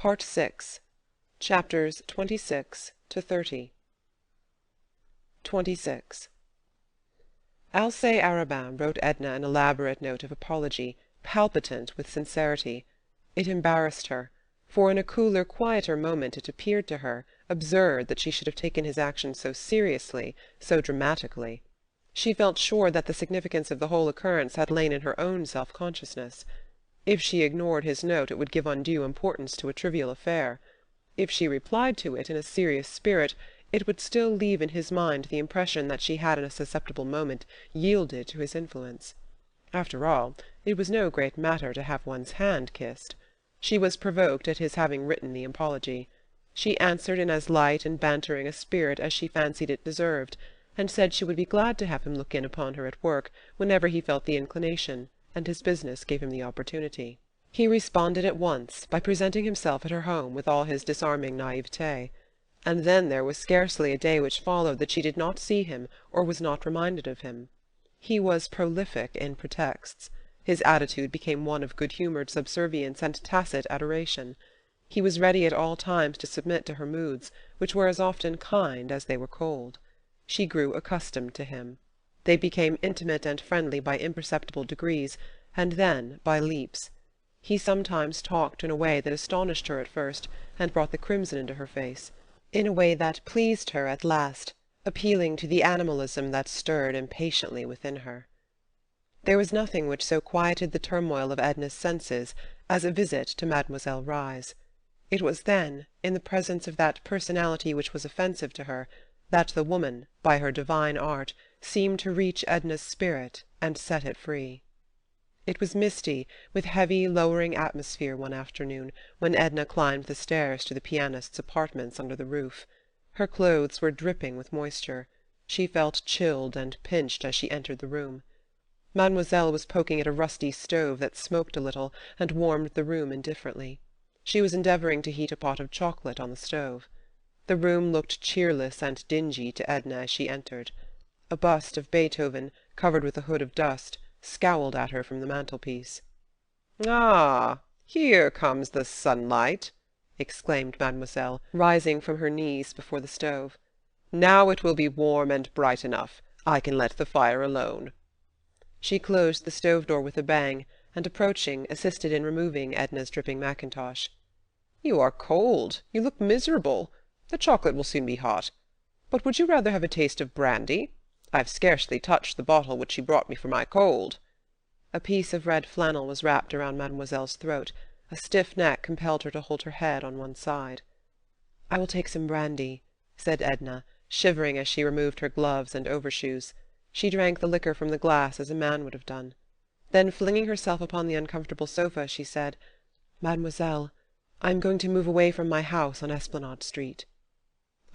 Part 6, Chapters 26 to 30. 26. Alcée Arobin wrote Edna an elaborate note of apology, palpitant with sincerity. It embarrassed her, for in a cooler, quieter moment it appeared to her absurd that she should have taken his action so seriously, so dramatically. She felt sure that the significance of the whole occurrence had lain in her own self-consciousness. If she ignored his note it would give undue importance to a trivial affair. If she replied to it in a serious spirit, it would still leave in his mind the impression that she had in a susceptible moment yielded to his influence. After all, it was no great matter to have one's hand kissed. She was provoked at his having written the apology. She answered in as light and bantering a spirit as she fancied it deserved, and said she would be glad to have him look in upon her at work whenever he felt the inclination, and his business gave him the opportunity. He responded at once by presenting himself at her home with all his disarming naivete, and then there was scarcely a day which followed that she did not see him or was not reminded of him. He was prolific in pretexts. His attitude became one of good-humoured subservience and tacit adoration. He was ready at all times to submit to her moods, which were as often kind as they were cold. She grew accustomed to him. They became intimate and friendly by imperceptible degrees, and then by leaps. He sometimes talked in a way that astonished her at first, and brought the crimson into her face, in a way that pleased her at last, appealing to the animalism that stirred impatiently within her. There was nothing which so quieted the turmoil of Edna's senses as a visit to Mademoiselle Reisz. It was then, in the presence of that personality which was offensive to her, that the woman, by her divine art, seemed to reach Edna's spirit and set it free. It was misty, with heavy, lowering atmosphere one afternoon, when Edna climbed the stairs to the pianist's apartments under the roof. Her clothes were dripping with moisture. She felt chilled and pinched as she entered the room. Mademoiselle was poking at a rusty stove that smoked a little and warmed the room indifferently. She was endeavouring to heat a pot of chocolate on the stove. The room looked cheerless and dingy to Edna as she entered. A bust of Beethoven, covered with a hood of dust, scowled at her from the mantelpiece. "Ah, here comes the sunlight!" exclaimed Mademoiselle, rising from her knees before the stove. "Now it will be warm and bright enough. I can let the fire alone." She closed the stove door with a bang, and approaching, assisted in removing Edna's dripping mackintosh. "You are cold. You look miserable. The chocolate will soon be hot. But would you rather have a taste of brandy? I've scarcely touched the bottle which she brought me for my cold." A piece of red flannel was wrapped around Mademoiselle's throat. A stiff neck compelled her to hold her head on one side. "I will take some brandy," said Edna, shivering as she removed her gloves and overshoes. She drank the liquor from the glass as a man would have done. Then, flinging herself upon the uncomfortable sofa, she said, "Mademoiselle, I am going to move away from my house on Esplanade Street."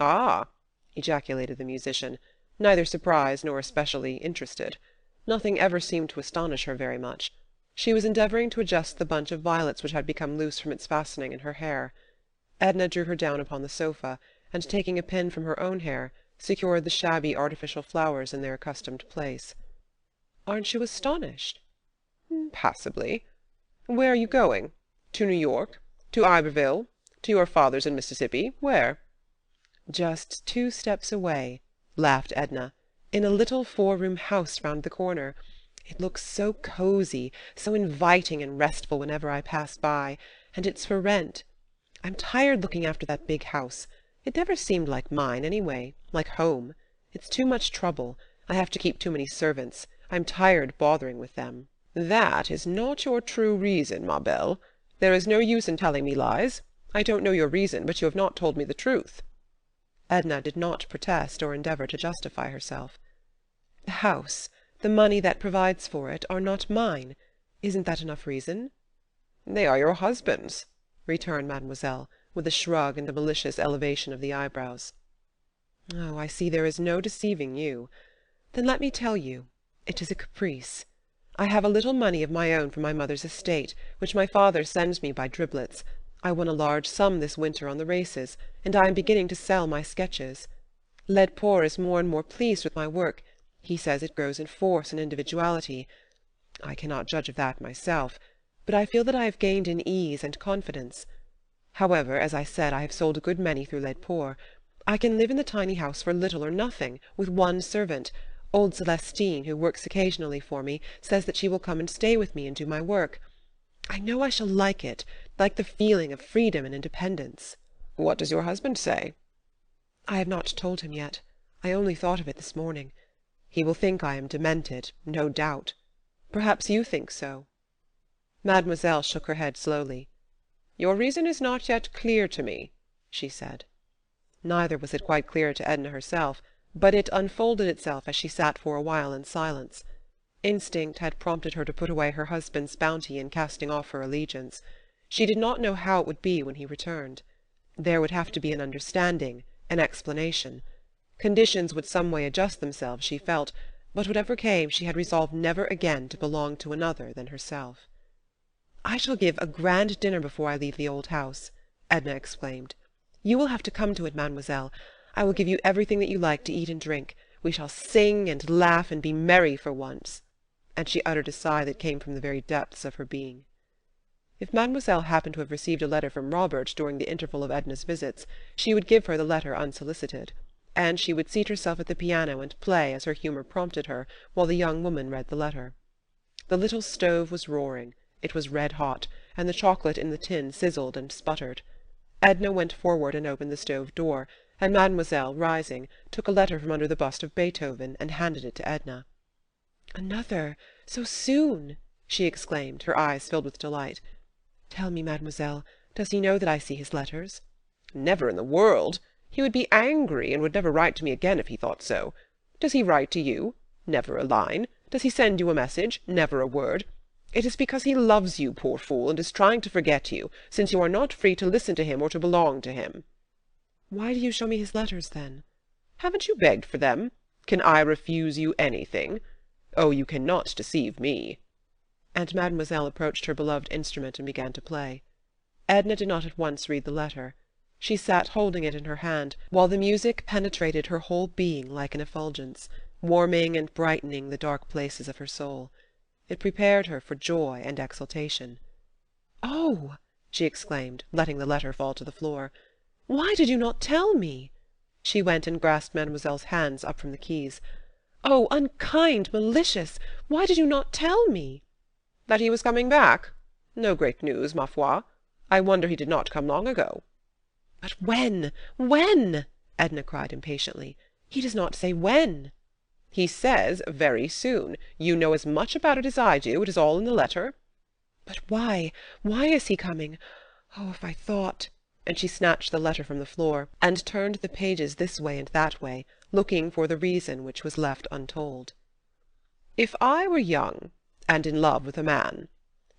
"Ah!" ejaculated the musician, neither surprised nor especially interested. Nothing ever seemed to astonish her very much. She was endeavouring to adjust the bunch of violets which had become loose from its fastening in her hair. Edna drew her down upon the sofa, and taking a pin from her own hair, secured the shabby artificial flowers in their accustomed place. "Aren't you astonished?" "Passably. Where are you going? To New York? To Iberville? To your father's in Mississippi? Where?" "Just 2 steps away," laughed Edna, "in a little 4-room house round the corner. It looks so cosy, so inviting and restful whenever I pass by, and it's for rent. I'm tired looking after that big house. It never seemed like mine, anyway, like home. It's too much trouble. I have to keep too many servants. I'm tired bothering with them." "That is not your true reason, ma belle. There is no use in telling me lies. I don't know your reason, but you have not told me the truth." Edna did not protest or endeavour to justify herself. "The house, the money that provides for it, are not mine. Isn't that enough reason?" "They are your husband's," returned Mademoiselle, with a shrug and a malicious elevation of the eyebrows. "Oh, I see there is no deceiving you. Then let me tell you, it is a caprice. I have a little money of my own from my mother's estate, which my father sends me by driblets. I won a large sum this winter on the races, and I am beginning to sell my sketches. Laidpore is more and more pleased with my work. He says it grows in force and individuality. I cannot judge of that myself, but I feel that I have gained in ease and confidence. However, as I said, I have sold a good many through Laidpore. I can live in the tiny house for little or nothing, with one servant. Old Celestine, who works occasionally for me, says that she will come and stay with me and do my work. I know I shall like the feeling of freedom and independence." "What does your husband say?" "I have not told him yet. I only thought of it this morning. He will think I am demented, no doubt. Perhaps you think so." Mademoiselle shook her head slowly. "Your reason is not yet clear to me," she said. Neither was it quite clear to Edna herself, but it unfolded itself as she sat for a while in silence. Instinct had prompted her to put away her husband's bounty in casting off her allegiance. She did not know how it would be when he returned. There would have to be an understanding, an explanation. Conditions would some way adjust themselves, she felt, but whatever came she had resolved never again to belong to another than herself. "I shall give a grand dinner before I leave the old house," Edna exclaimed. "You will have to come to it, mademoiselle. I will give you everything that you like to eat and drink. We shall sing and laugh and be merry for once." And she uttered a sigh that came from the very depths of her being. If mademoiselle happened to have received a letter from Robert during the interval of Edna's visits, she would give her the letter unsolicited, and she would seat herself at the piano and play as her humour prompted her, while the young woman read the letter. The little stove was roaring. It was red-hot, and the chocolate in the tin sizzled and sputtered. Edna went forward and opened the stove door, and mademoiselle, rising, took a letter from under the bust of Beethoven and handed it to Edna. "Another! So soon!" she exclaimed, her eyes filled with delight. "Tell me, mademoiselle, does he know that I see his letters?" "Never in the world. He would be angry, and would never write to me again if he thought so. Does he write to you? Never a line. Does he send you a message? Never a word. It is because he loves you, poor fool, and is trying to forget you, since you are not free to listen to him or to belong to him." "Why do you show me his letters, then?" "Haven't you begged for them? Can I refuse you anything? Oh, you cannot deceive me." And mademoiselle approached her beloved instrument and began to play. Edna did not at once read the letter. She sat holding it in her hand, while the music penetrated her whole being like an effulgence, warming and brightening the dark places of her soul. It prepared her for joy and exultation. "Oh!" she exclaimed, letting the letter fall to the floor. "Why did you not tell me?" She went and grasped mademoiselle's hands up from the keys. "Oh, unkind, malicious! Why did you not tell me?" "That he was coming back? No great news, ma foi. I wonder he did not come long ago." "But when? When?" Edna cried impatiently. "He does not say when." "He says very soon. You know as much about it as I do. It is all in the letter." "But why? Why is he coming? Oh, if I thought—" And she snatched the letter from the floor, and turned the pages this way and that way, looking for the reason which was left untold. "If I were young, and in love with a man,"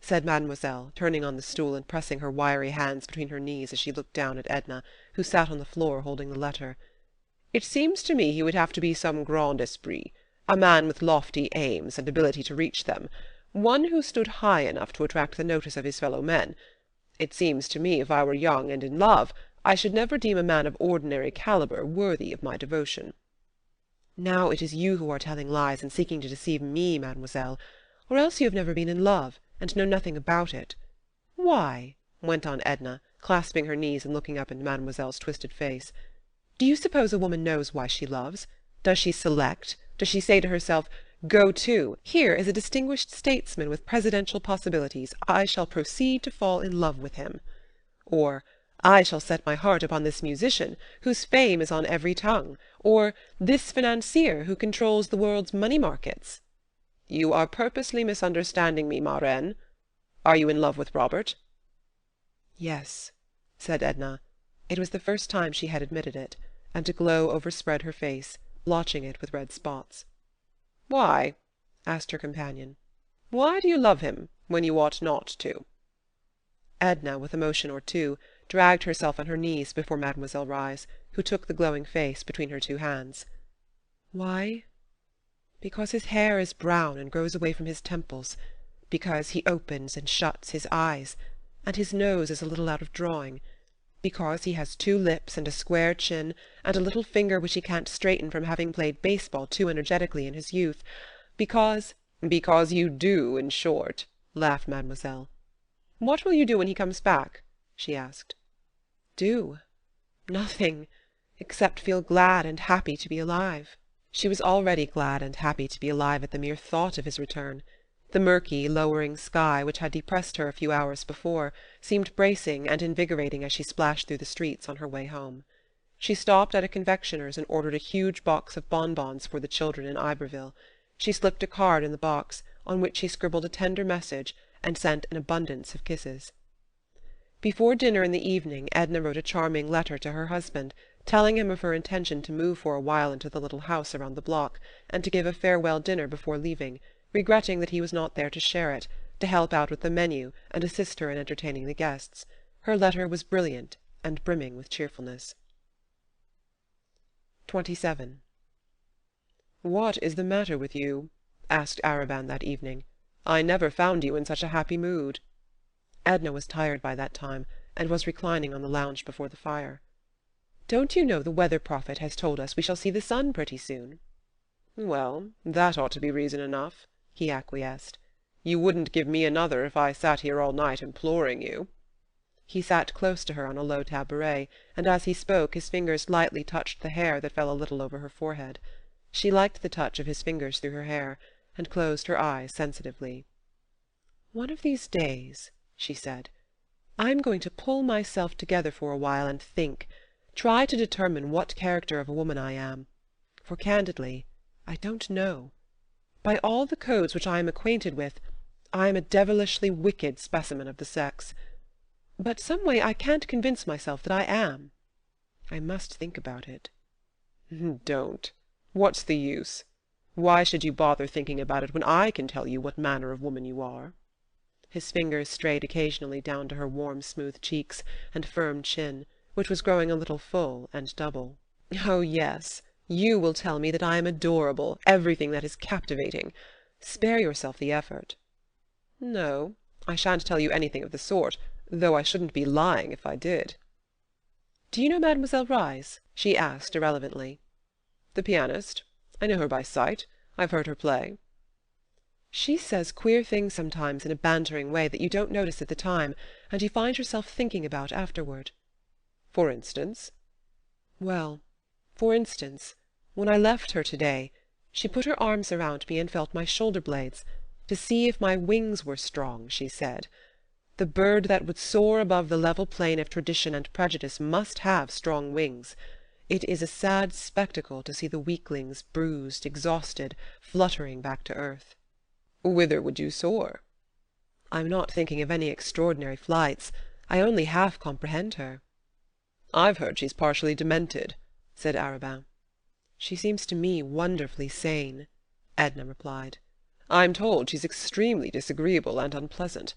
said mademoiselle, turning on the stool and pressing her wiry hands between her knees as she looked down at Edna, who sat on the floor holding the letter, "it seems to me he would have to be some grand esprit, a man with lofty aims and ability to reach them, one who stood high enough to attract the notice of his fellow-men. It seems to me if I were young and in love, I should never deem a man of ordinary calibre worthy of my devotion." "Now it is you who are telling lies and seeking to deceive me, mademoiselle, or else you have never been in love, and know nothing about it. Why," went on Edna, clasping her knees and looking up into mademoiselle's twisted face, "do you suppose a woman knows why she loves? Does she select? Does she say to herself, 'Go to, here is a distinguished statesman with presidential possibilities, I shall proceed to fall in love with him'? Or, 'I shall set my heart upon this musician, whose fame is on every tongue'? Or, 'this financier, who controls the world's money-markets'? You are purposely misunderstanding me, ma reine. Are you in love with Robert?" "Yes," said Edna. It was the first time she had admitted it, and a glow overspread her face, blotching it with red spots. "Why?" asked her companion. "Why do you love him, when you ought not to?" Edna, with a motion or two, dragged herself on her knees before Mademoiselle Reisz, who took the glowing face between her two hands. "Why? Because his hair is brown and grows away from his temples, because he opens and shuts his eyes, and his nose is a little out of drawing, because he has 2 lips and a square chin, and a little finger which he can't straighten from having played baseball too energetically in his youth, because—" "Because you do, in short," laughed mademoiselle. "What will you do when he comes back?" she asked. Do? Nothing, except feel glad and happy to be alive." She was already glad and happy to be alive at the mere thought of his return. The murky, lowering sky, which had depressed her a few hours before, seemed bracing and invigorating as she splashed through the streets on her way home. She stopped at a confectioner's and ordered a huge box of bonbons for the children in Iberville. She slipped a card in the box, on which she scribbled a tender message, and sent an abundance of kisses. Before dinner in the evening Edna wrote a charming letter to her husband, telling him of her intention to move for a while into the little house around the block, and to give a farewell dinner before leaving, regretting that he was not there to share it, to help out with the menu, and assist her in entertaining the guests. Her letter was brilliant, and brimming with cheerfulness. 27. "What is the matter with you?" asked Arobin that evening. "I never found you in such a happy mood." Edna was tired by that time, and was reclining on the lounge before the fire. "Don't you know the weather prophet has told us we shall see the sun pretty soon?" "Well, that ought to be reason enough," he acquiesced. "You wouldn't give me another if I sat here all night imploring you." He sat close to her on a low tabouret, and as he spoke his fingers lightly touched the hair that fell a little over her forehead. She liked the touch of his fingers through her hair, and closed her eyes sensitively. "One of these days," she said, "I'm going to pull myself together for a while and think, try to determine what character of a woman I am. For candidly, I don't know. By all the codes which I am acquainted with, I am a devilishly wicked specimen of the sex. But some way I can't convince myself that I am. I must think about it." "Don't. What's the use? Why should you bother thinking about it when I can tell you what manner of woman you are?" His fingers strayed occasionally down to her warm, smooth cheeks and firm chin, which was growing a little full and double. "Oh, yes, you will tell me that I am adorable, everything that is captivating. Spare yourself the effort." "No, I shan't tell you anything of the sort, though I shouldn't be lying if I did." "Do you know Mademoiselle Reisz?" she asked irrelevantly. "The pianist? I know her by sight. I've heard her play." "She says queer things sometimes in a bantering way that you don't notice at the time, and you find yourself thinking about afterward." "For instance?" "Well, for instance, when I left her to-day, she put her arms around me and felt my shoulder-blades, to see if my wings were strong, she said. The bird that would soar above the level plain of tradition and prejudice must have strong wings. It is a sad spectacle to see the weaklings, bruised, exhausted, fluttering back to earth." "Whither would you soar?" "I'm not thinking of any extraordinary flights. I only half comprehend her." "I've heard she's partially demented," said Arobin. "She seems to me wonderfully sane," Edna replied. "I'm told she's extremely disagreeable and unpleasant.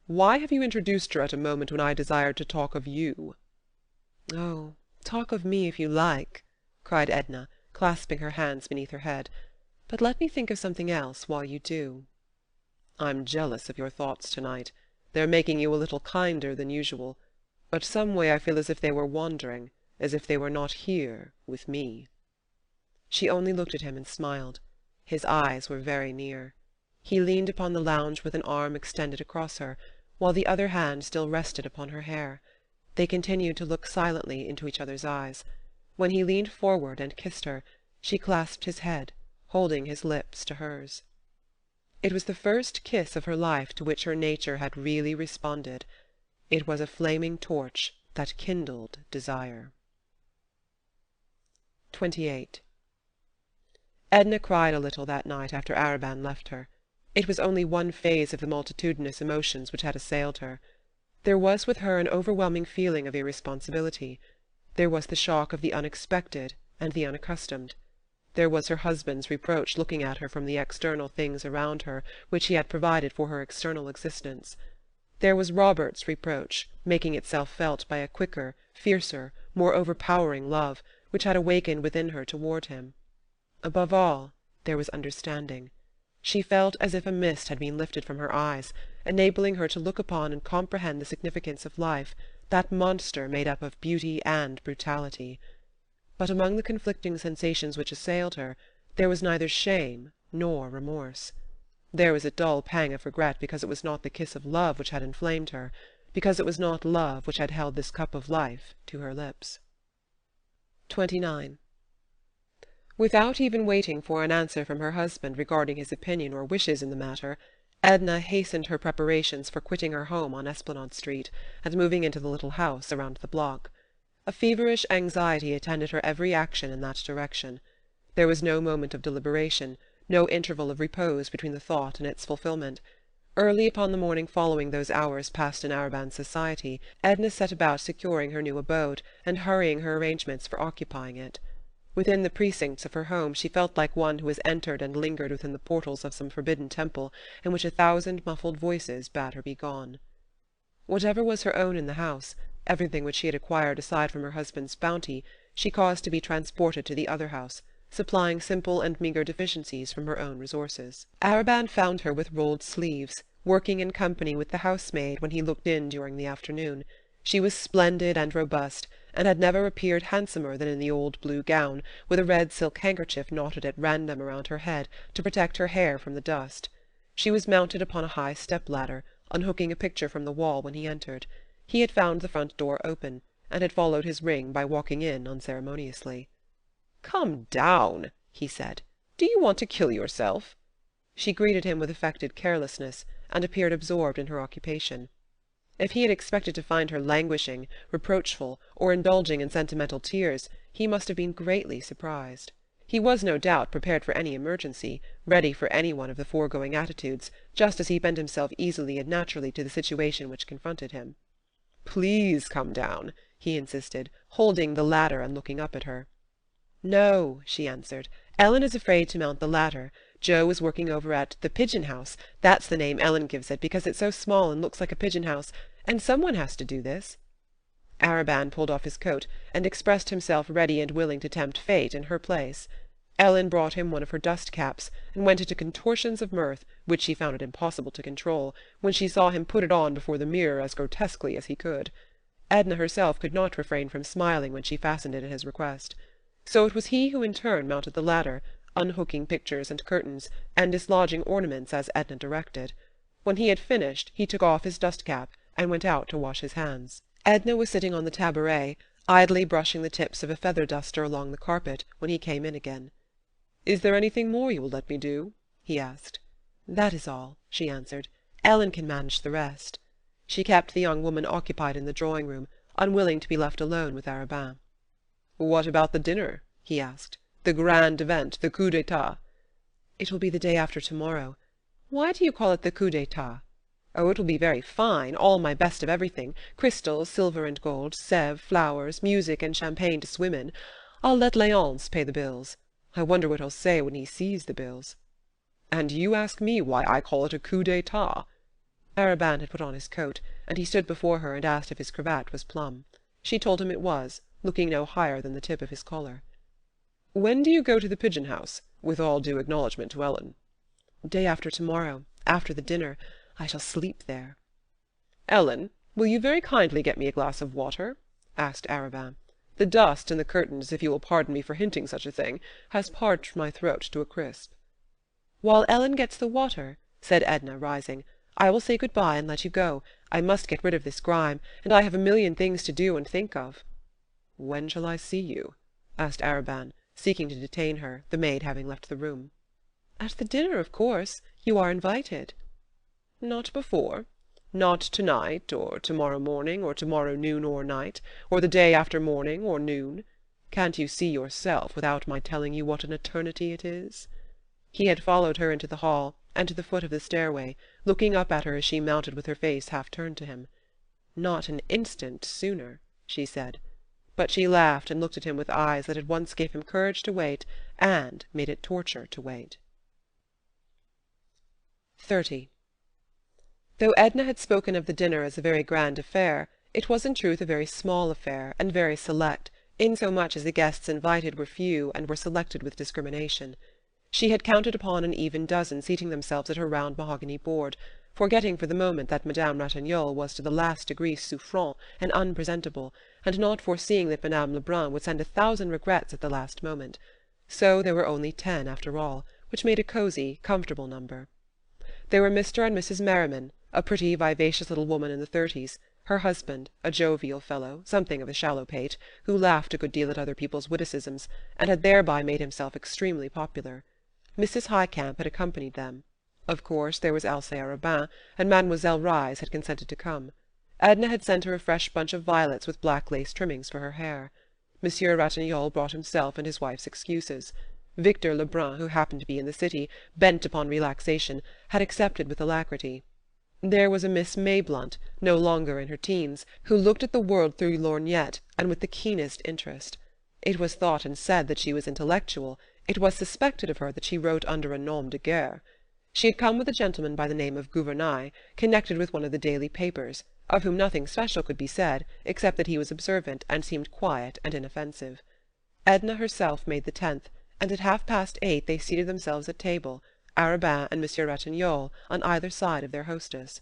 Why have you introduced her at a moment when I desired to talk of you?" "Oh, talk of me if you like," cried Edna, clasping her hands beneath her head. "But let me think of something else while you do." "I'm jealous of your thoughts tonight. They're making you a little kinder than usual. But some way I feel as if they were wandering, as if they were not here with me." She only looked at him and smiled. His eyes were very near. He leaned upon the lounge with an arm extended across her, while the other hand still rested upon her hair. They continued to look silently into each other's eyes. When he leaned forward and kissed her, she clasped his head, holding his lips to hers. It was the first kiss of her life to which her nature had really responded. It was a flaming torch that kindled desire. 28. Edna cried a little that night after Arobin left her. It was only one phase of the multitudinous emotions which had assailed her. There was with her an overwhelming feeling of irresponsibility. There was the shock of the unexpected and the unaccustomed. There was her husband's reproach looking at her from the external things around her which he had provided for her external existence. There was Robert's reproach, making itself felt by a quicker, fiercer, more overpowering love, which had awakened within her toward him. Above all, there was understanding. She felt as if a mist had been lifted from her eyes, enabling her to look upon and comprehend the significance of life, that monster made up of beauty and brutality. But among the conflicting sensations which assailed her, there was neither shame nor remorse. There was a dull pang of regret because it was not the kiss of love which had inflamed her, because it was not love which had held this cup of life to her lips. 29. Without even waiting for an answer from her husband regarding his opinion or wishes in the matter, Edna hastened her preparations for quitting her home on Esplanade Street, and moving into the little house around the block. A feverish anxiety attended her every action in that direction. There was no moment of deliberation, no interval of repose between the thought and its fulfilment. Early upon the morning following those hours passed in Arobin's society, Edna set about securing her new abode, and hurrying her arrangements for occupying it. Within the precincts of her home she felt like one who has entered and lingered within the portals of some forbidden temple, in which 1,000 muffled voices bade her be gone. Whatever was her own in the house, everything which she had acquired aside from her husband's bounty, she caused to be transported to the other house, supplying simple and meagre deficiencies from her own resources. Arobin found her with rolled sleeves, working in company with the housemaid when he looked in during the afternoon. She was splendid and robust, and had never appeared handsomer than in the old blue gown, with a red silk handkerchief knotted at random around her head to protect her hair from the dust. She was mounted upon a high step-ladder, unhooking a picture from the wall when he entered. He had found the front door open, and had followed his ring by walking in unceremoniously. "Come down," he said. "Do you want to kill yourself?" She greeted him with affected carelessness, and appeared absorbed in her occupation. If he had expected to find her languishing, reproachful, or indulging in sentimental tears, he must have been greatly surprised. He was no doubt prepared for any emergency, ready for any one of the foregoing attitudes, just as he bent himself easily and naturally to the situation which confronted him. "Please come down," he insisted, holding the ladder and looking up at her. "No," she answered. "Ellen is afraid to mount the ladder. Joe is working over at the pigeon house. That's the name Ellen gives it, because it's so small and looks like a pigeon house, and some one has to do this." Arobin pulled off his coat, and expressed himself ready and willing to tempt fate in her place. Ellen brought him one of her dust-caps, and went into contortions of mirth, which she found it impossible to control, when she saw him put it on before the mirror as grotesquely as he could. Edna herself could not refrain from smiling when she fastened it at his request. So it was he who in turn mounted the ladder, unhooking pictures and curtains, and dislodging ornaments as Edna directed. When he had finished, he took off his dust-cap, and went out to wash his hands. Edna was sitting on the tabouret, idly brushing the tips of a feather-duster along the carpet, when he came in again. "Is there anything more you will let me do?" he asked. "That is all," she answered. "Ellen can manage the rest." She kept the young woman occupied in the drawing-room, unwilling to be left alone with Arobin. "What about the dinner?" he asked. "The grand event, the coup d'état?" "It will be the day after tomorrow." "Why do you call it the coup d'état?" "Oh, it will be very fine, all my best of everything, crystal, silver and gold, Sèvres, flowers, music and champagne to swim in. I'll let Léonce pay the bills. I wonder what he'll say when he sees the bills." "And you ask me why I call it a coup d'état?" Arobin had put on his coat, and he stood before her and asked if his cravat was plumb. She told him it was, looking no higher than the tip of his collar. "When do you go to the pigeon house, with all due acknowledgment to Ellen?" "Day after tomorrow, after the dinner. I shall sleep there." "Ellen, will you very kindly get me a glass of water?" asked Arobin. "The dust in the curtains, if you will pardon me for hinting such a thing, has parched my throat to a crisp." "While Ellen gets the water," said Edna, rising, "I will say good-bye and let you go. I must get rid of this grime, and I have a million things to do and think of." "When shall I see you?" asked Arobin, seeking to detain her, the maid having left the room. "At the dinner, of course. You are invited." "Not before? Not to-night, or to-morrow morning, or to-morrow noon or night, or the day after morning or noon? Can't you see yourself, without my telling you, what an eternity it is?" He had followed her into the hall, and to the foot of the stairway, looking up at her as she mounted with her face half turned to him. "Not an instant sooner," she said. But she laughed and looked at him with eyes that at once gave him courage to wait, and made it torture to wait. 30. Though Edna had spoken of the dinner as a very grand affair, it was in truth a very small affair, and very select, insomuch as the guests invited were few and were selected with discrimination. She had counted upon an even dozen seating themselves at her round mahogany board, forgetting for the moment that Madame Ratignolle was to the last degree souffrant and unpresentable, and not foreseeing that Madame Lebrun would send 1,000 regrets at the last moment. So there were only 10 after all, which made a cosy, comfortable number. There were Mr. and Mrs. Merriman, a pretty, vivacious little woman in the 30s, Her husband, a jovial fellow, something of a shallow pate, who laughed a good deal at other people's witticisms, and had thereby made himself extremely popular. Mrs. Highcamp had accompanied them. Of course there was Alcée Arobin, and Mademoiselle Reisz had consented to come. Edna had sent her a fresh bunch of violets with black lace trimmings for her hair. Monsieur Ratignolle brought himself and his wife's excuses. Victor Lebrun, who happened to be in the city, bent upon relaxation, had accepted with alacrity. There was a Miss Mayblunt, no longer in her teens, who looked at the world through lorgnette, and with the keenest interest. It was thought and said that she was intellectual. It was suspected of her that she wrote under a nom de guerre. She had come with a gentleman by the name of Gouvernail, connected with one of the daily papers, of whom nothing special could be said, except that he was observant and seemed quiet and inoffensive. Edna herself made the 10th, and at 8:30 they seated themselves at table, Arobin and Monsieur Ratignolle on either side of their hostess.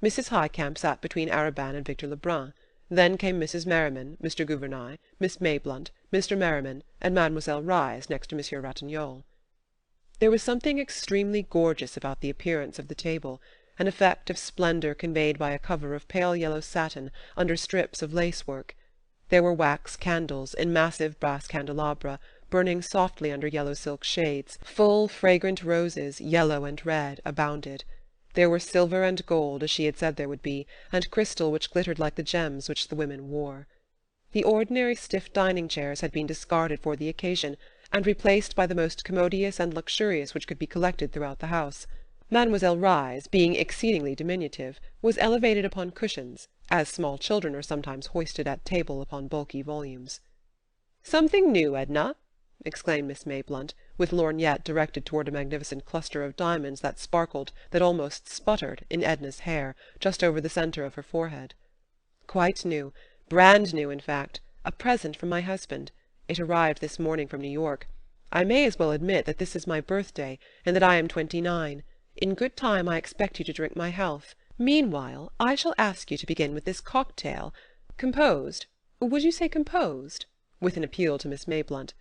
Mrs. Highcamp sat between Arobin and Victor Lebrun. Then came Mrs. Merriman, Mr. Gouvernail, Miss Mayblunt, Mr. Merriman, and Mademoiselle Reisz next to Monsieur Ratignolle. There was something extremely gorgeous about the appearance of the table, an effect of splendour conveyed by a cover of pale yellow satin under strips of lace-work. There were wax candles, in massive brass candelabra, burning softly under yellow silk shades. Full, fragrant roses, yellow and red, abounded. There were silver and gold, as she had said there would be, and crystal which glittered like the gems which the women wore. The ordinary stiff dining chairs had been discarded for the occasion, and replaced by the most commodious and luxurious which could be collected throughout the house. Mademoiselle Reisz, being exceedingly diminutive, was elevated upon cushions, as small children are sometimes hoisted at table upon bulky volumes. "Something new, Edna?" exclaimed Miss Mayblunt, with lorgnette directed toward a magnificent cluster of diamonds that sparkled, that almost sputtered, in Edna's hair, just over the centre of her forehead. "Quite new, brand new, in fact, a present from my husband. It arrived this morning from New York. I may as well admit that this is my birthday, and that I am 29. In good time I expect you to drink my health. Meanwhile, I shall ask you to begin with this cocktail, would you say composed?" with an appeal to Miss Mayblunt.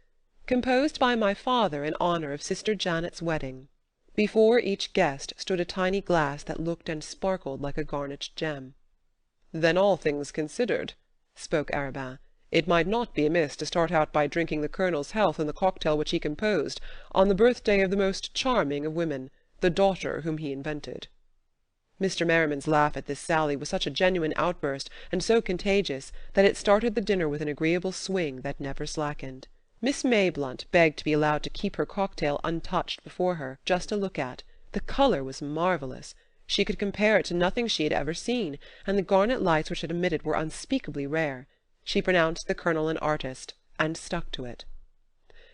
"Composed by my father in honour of Sister Janet's wedding." Before each guest stood a tiny glass that looked and sparkled like a garnet gem. "Then, all things considered," spoke Arobin, "it might not be amiss to start out by drinking the Colonel's health in the cocktail which he composed, on the birthday of the most charming of women, the daughter whom he invented." Mr. Merriman's laugh at this sally was such a genuine outburst, and so contagious, that it started the dinner with an agreeable swing that never slackened. Miss Mayblunt begged to be allowed to keep her cocktail untouched before her, just to look at. The colour was marvellous. She could compare it to nothing she had ever seen, and the garnet lights which it emitted were unspeakably rare. She pronounced the Colonel an artist, and stuck to it.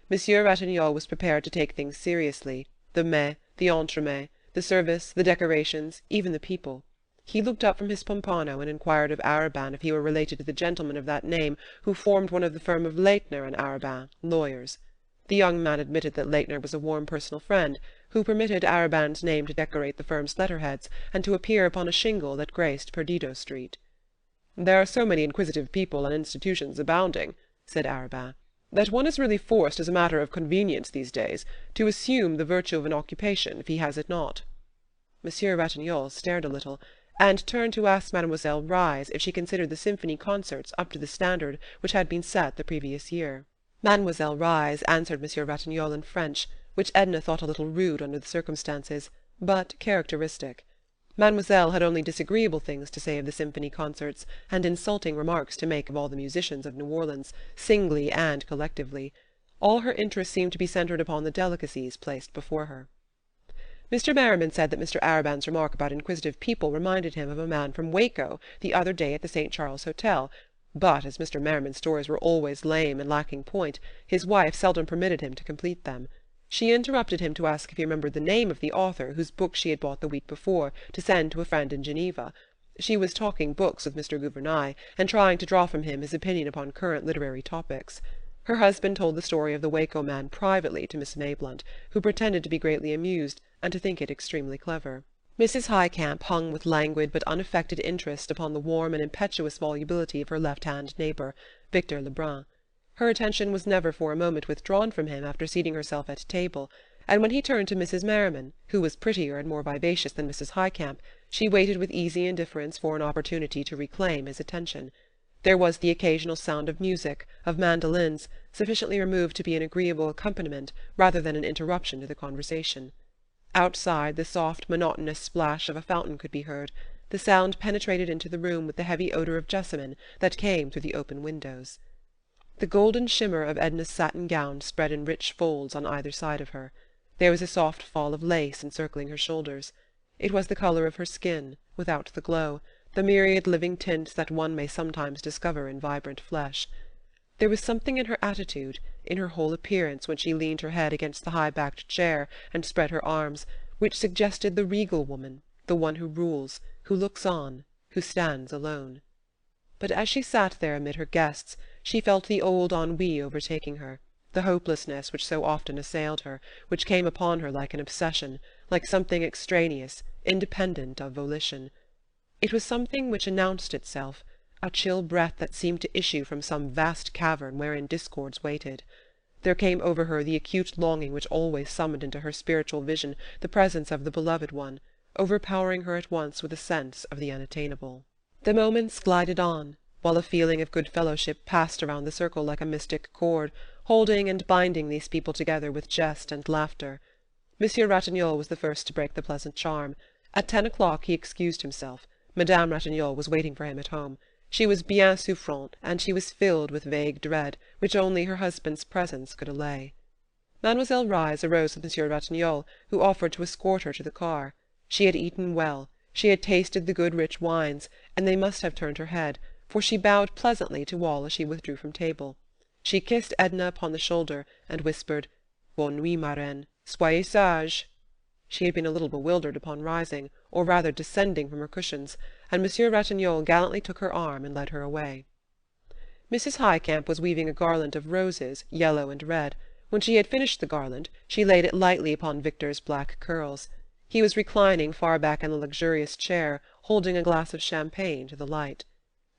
Monsieur Ratignolle was prepared to take things seriously, the mets, the entremets, the service, the decorations, even the people. He looked up from his pompano and inquired of Arobin if he were related to the gentleman of that name who formed one of the firm of Laitner and Arobin, lawyers. The young man admitted that Laitner was a warm personal friend, who permitted Arobin's name to decorate the firm's letterheads and to appear upon a shingle that graced Perdido Street. "There are so many inquisitive people and institutions abounding," said Arobin, "that one is really forced as a matter of convenience these days to assume the virtue of an occupation if he has it not." Monsieur Ratignolle stared a little, and turned to ask Mademoiselle Reisz if she considered the symphony concerts up to the standard which had been set the previous year. Mademoiselle Reisz answered Monsieur Ratignolle in French, which Edna thought a little rude under the circumstances, but characteristic. Mademoiselle had only disagreeable things to say of the symphony concerts, and insulting remarks to make of all the musicians of New Orleans, singly and collectively. All her interest seemed to be centred upon the delicacies placed before her. Mr. Merriman said that Mr. Arobin's remark about inquisitive people reminded him of a man from Waco the other day at the St. Charles Hotel, but as Mr. Merriman's stories were always lame and lacking point, his wife seldom permitted him to complete them. She interrupted him to ask if he remembered the name of the author whose book she had bought the week before, to send to a friend in Geneva. She was talking books with Mr. Gouvernail, and trying to draw from him his opinion upon current literary topics. Her husband told the story of the Waco man privately to Miss Mayblunt, who pretended to be greatly amused, and to think it extremely clever. Mrs. Highcamp hung with languid but unaffected interest upon the warm and impetuous volubility of her left-hand neighbour, Victor Lebrun. Her attention was never for a moment withdrawn from him after seating herself at table, and when he turned to Mrs. Merriman, who was prettier and more vivacious than Mrs. Highcamp, She waited with easy indifference for an opportunity to reclaim his attention. There was the occasional sound of music, of mandolins, sufficiently removed to be an agreeable accompaniment rather than an interruption to the conversation. Outside, the soft, monotonous splash of a fountain could be heard. The sound penetrated into the room with the heavy odor of jessamine that came through the open windows. The golden shimmer of Edna's satin gown spread in rich folds on either side of her. There was a soft fall of lace encircling her shoulders. It was the colour of her skin, without the glow, the myriad living tints that one may sometimes discover in vibrant flesh. There was something in her attitude, in her whole appearance when she leaned her head against the high-backed chair and spread her arms, which suggested the regal woman, the one who rules, who looks on, who stands alone. But as she sat there amid her guests, she felt the old ennui overtaking her, the hopelessness which so often assailed her, which came upon her like an obsession, like something extraneous, independent of volition. It was something which announced itself, a chill breath that seemed to issue from some vast cavern wherein discords waited. There came over her the acute longing which always summoned into her spiritual vision the presence of the beloved one, overpowering her at once with a sense of the unattainable. The moments glided on, while a feeling of good fellowship passed around the circle like a mystic cord, holding and binding these people together with jest and laughter. Monsieur Ratignolle was the first to break the pleasant charm. At 10 o'clock he excused himself. Madame Ratignolle was waiting for him at home. She was bien souffrante, and she was filled with vague dread, which only her husband's presence could allay. Mademoiselle Reisz arose with Monsieur Ratignolle, who offered to escort her to the car. She had eaten well, she had tasted the good rich wines, and they must have turned her head, for she bowed pleasantly to all as she withdrew from table. She kissed Edna upon the shoulder, and whispered, "Bonne nuit, ma reine. Soyez sage." She had been a little bewildered upon rising, or rather descending from her cushions, and Monsieur Ratignolle gallantly took her arm and led her away. Mrs. Highcamp was weaving a garland of roses, yellow and red. When she had finished the garland, she laid it lightly upon Victor's black curls. He was reclining far back in the luxurious chair, holding a glass of champagne to the light.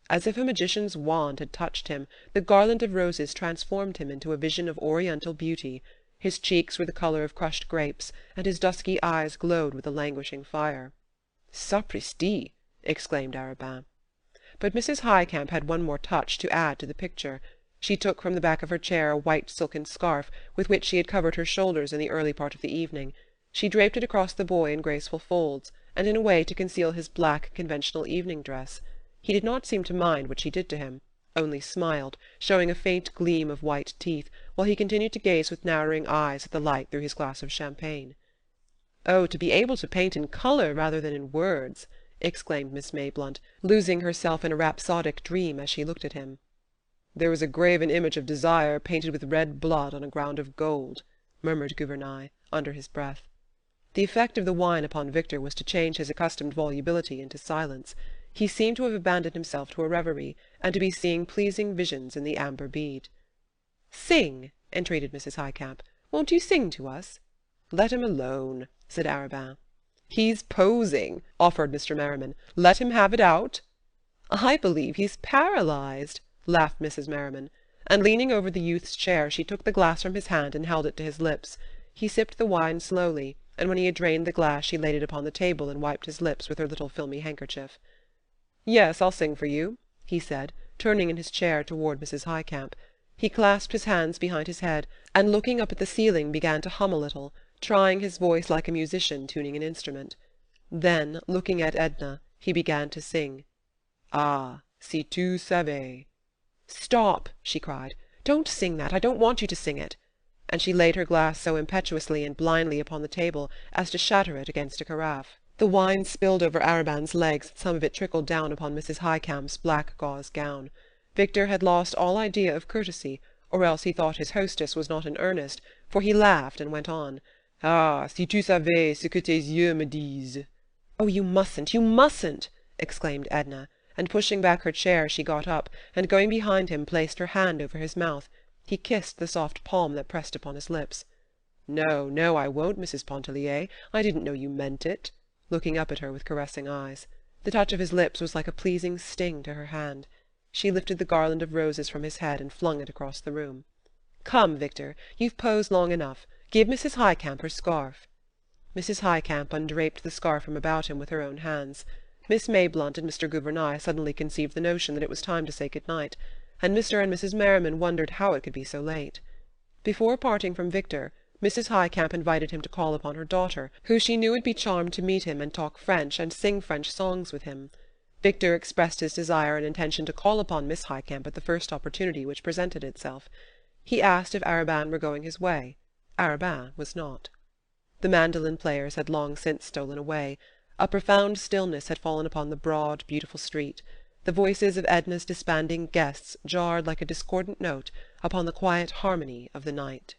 As if a magician's wand had touched him, the garland of roses transformed him into a vision of oriental beauty. His cheeks were the colour of crushed grapes, and his dusky eyes glowed with a languishing fire. "Sapristi!" exclaimed Arobin. But Mrs. Highcamp had one more touch to add to the picture. She took from the back of her chair a white silken scarf, with which she had covered her shoulders in the early part of the evening. She draped it across the boy in graceful folds, and in a way to conceal his black, conventional evening dress. He did not seem to mind what she did to him, only smiled, showing a faint gleam of white teeth, while he continued to gaze with narrowing eyes at the light through his glass of champagne. "Oh, to be able to paint in colour rather than in words!" exclaimed Miss Mayblunt, losing herself in a rhapsodic dream as she looked at him. "There was a graven image of desire painted with red blood on a ground of gold," murmured Gouvernail, under his breath. The effect of the wine upon Victor was to change his accustomed volubility into silence. He seemed to have abandoned himself to a reverie, and to be seeing pleasing visions in the amber bead. "Sing!" entreated Mrs. Highcamp. "Won't you sing to us?" "Let him alone," said Arobin. "He's posing," offered Mr. Merriman. "Let him have it out." "I believe he's paralyzed," laughed Mrs. Merriman, and leaning over the youth's chair she took the glass from his hand and held it to his lips. He sipped the wine slowly, and when he had drained the glass she laid it upon the table and wiped his lips with her little filmy handkerchief. "Yes, I'll sing for you," he said, turning in his chair toward Mrs. Highcamp. He clasped his hands behind his head, and looking up at the ceiling began to hum a little, trying his voice like a musician tuning an instrument. Then, looking at Edna, he began to sing. "Ah, si tu savais." "Stop!" she cried. "Don't sing that! I don't want you to sing it!" And she laid her glass so impetuously and blindly upon the table as to shatter it against a carafe. The wine spilled over Arobin's legs, and some of it trickled down upon Mrs. Highcamp's black gauze gown. Victor had lost all idea of courtesy, or else he thought his hostess was not in earnest, for he laughed and went on. "Ah, si tu savais ce que tes yeux me disent." "Oh, you mustn't, you mustn't!" exclaimed Edna, and pushing back her chair she got up, and going behind him placed her hand over his mouth. He kissed the soft palm that pressed upon his lips. "No, no, I won't, Mrs. Pontellier. I didn't know you meant it," looking up at her with caressing eyes. The touch of his lips was like a pleasing sting to her hand. She lifted the garland of roses from his head and flung it across the room. "Come, Victor, you've posed long enough. Give Mrs. Highcamp her scarf." Mrs. Highcamp undraped the scarf from about him with her own hands. Miss Mayblunt and Mr. Gouvernail suddenly conceived the notion that it was time to say good night, and Mr. and Mrs. Merriman wondered how it could be so late. Before parting from Victor, Mrs. Highcamp invited him to call upon her daughter, who she knew would be charmed to meet him and talk French and sing French songs with him. Victor expressed his desire and intention to call upon Miss Highcamp at the first opportunity which presented itself. He asked if Arobin were going his way. Arobin was not. The mandolin-players had long since stolen away. A profound stillness had fallen upon the broad, beautiful street. The voices of Edna's disbanding guests jarred like a discordant note upon the quiet harmony of the night.